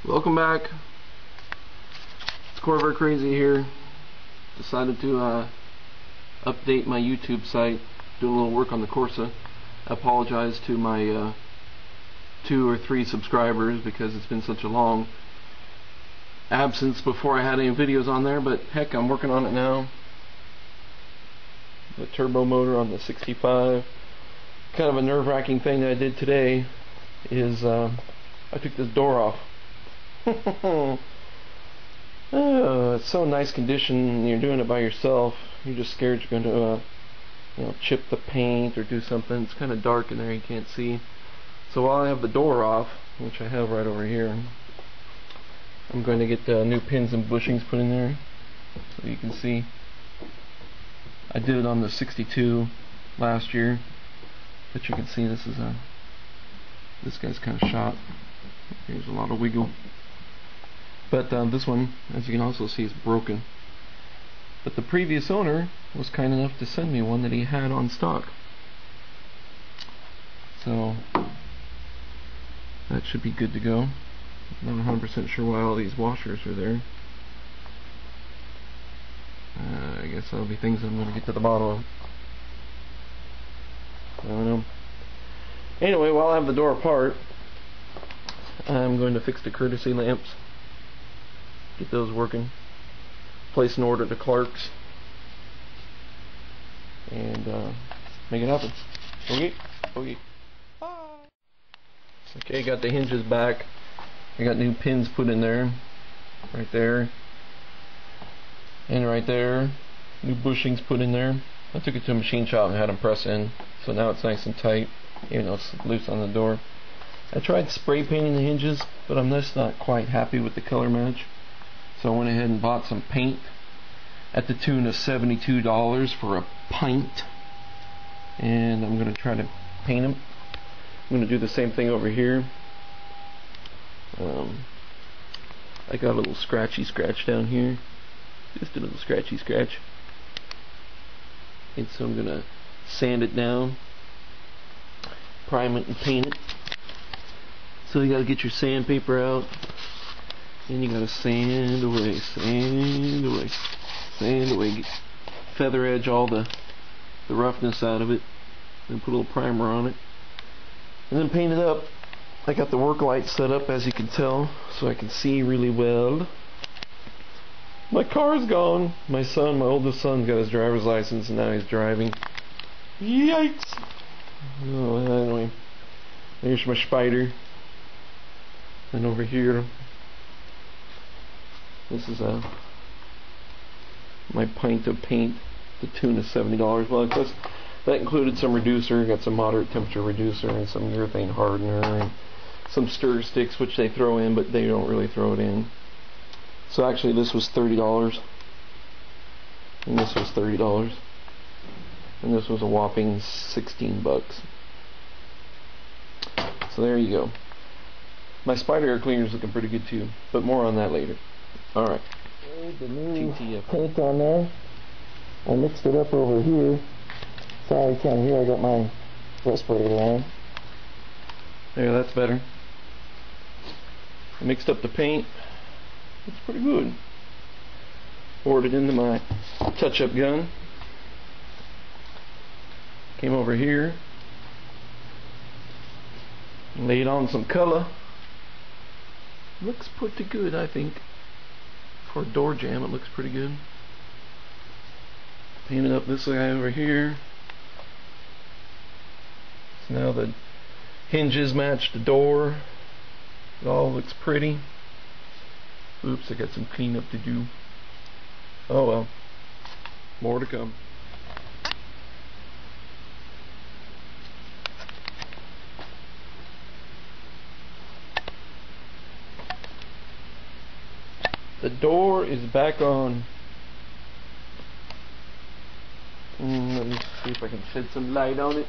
Welcome back. It's Corvair Crazy here. Decided to update my YouTube site, doing a little work on the Corsa. I apologize to my 2 or 3 subscribers because it's been such a long absence before I had any videos on there, but heck, I'm working on it now. The turbo motor on the 65. Kind of a nerve-wracking thing that I did today is I took this door off. It's so nice condition and you're doing it by yourself. You're just scared you're going to chip the paint or do something. It's kind of dark in there, you can't see. So while I have the door off, which I have right over here, I'm going to get new pins and bushings put in there so you can see. I did it on the 62 last year, but you can see this guy's kind of shot. Here's a lot of wiggle. But this one, as you can also see, is broken. But the previous owner was kind enough to send me one that he had on stock. So that should be good to go. I'm not 100% sure why all these washers are there. I guess that'll be things I'm going to get to the bottom of. I don't know. Anyway, while I have the door apart, I'm going to fix the courtesy lamps. Get those working. Place an order to Clark's. And make it happen. Okay? Okay. Bye. Okay, got the hinges back. I got new pins put in there. Right there. And right there. New bushings put in there. I took it to a machine shop and had them press in. So now it's nice and tight, even though it's loose on the door. I tried spray painting the hinges, but I'm just not quite happy with the color match. So I went ahead and bought some paint at the tune of $72 for a pint. And I'm going to try to paint them. I'm going to do the same thing over here. I got a little scratchy scratch down here. Just a little scratchy scratch. And so I'm going to sand it down, prime it and paint it. So you got to get your sandpaper out, and you got to sand away, sand away, sand away, feather edge all the roughness out of it, and put a little primer on it, and then paint it up. I got the work light set up, as you can tell, so I can see really well. My car's gone. My oldest son got his driver's license and now he's driving. Yikes! Oh, anyway, there's my spider. And over here, this is my pint of paint, the tune of $70. Well, that included some reducer, got some moderate temperature reducer and some urethane hardener and some stir sticks, which they throw in, but they don't really throw it in. So actually this was $30, and this was $30, and this was a whopping 16 bucks. So there you go. My spider air cleaner is looking pretty good too, but more on that later. Alright. The new paint on there. I mixed it up over here. Sorry you can't hear, I got my respirator on. There, that's better. I mixed up the paint. It's pretty good. Poured it into my touch-up gun. Came over here. Laid on some color. Looks pretty good, I think. For a door jamb, it looks pretty good. Painted up this guy over here. So now the hinges match the door. It all looks pretty. Oops, I got some cleanup to do. Oh well. More to come. The door is back on. Let me see if I can shed some light on it.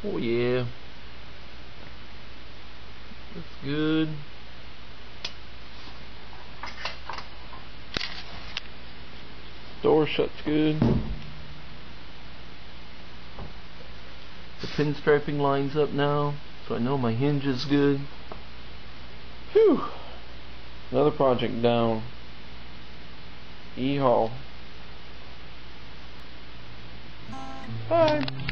Oh yeah. That's good. Door shuts good. The pinstriping lines up now, So I know my hinge is good. Whew. Another project down. Yeehaw. Bye.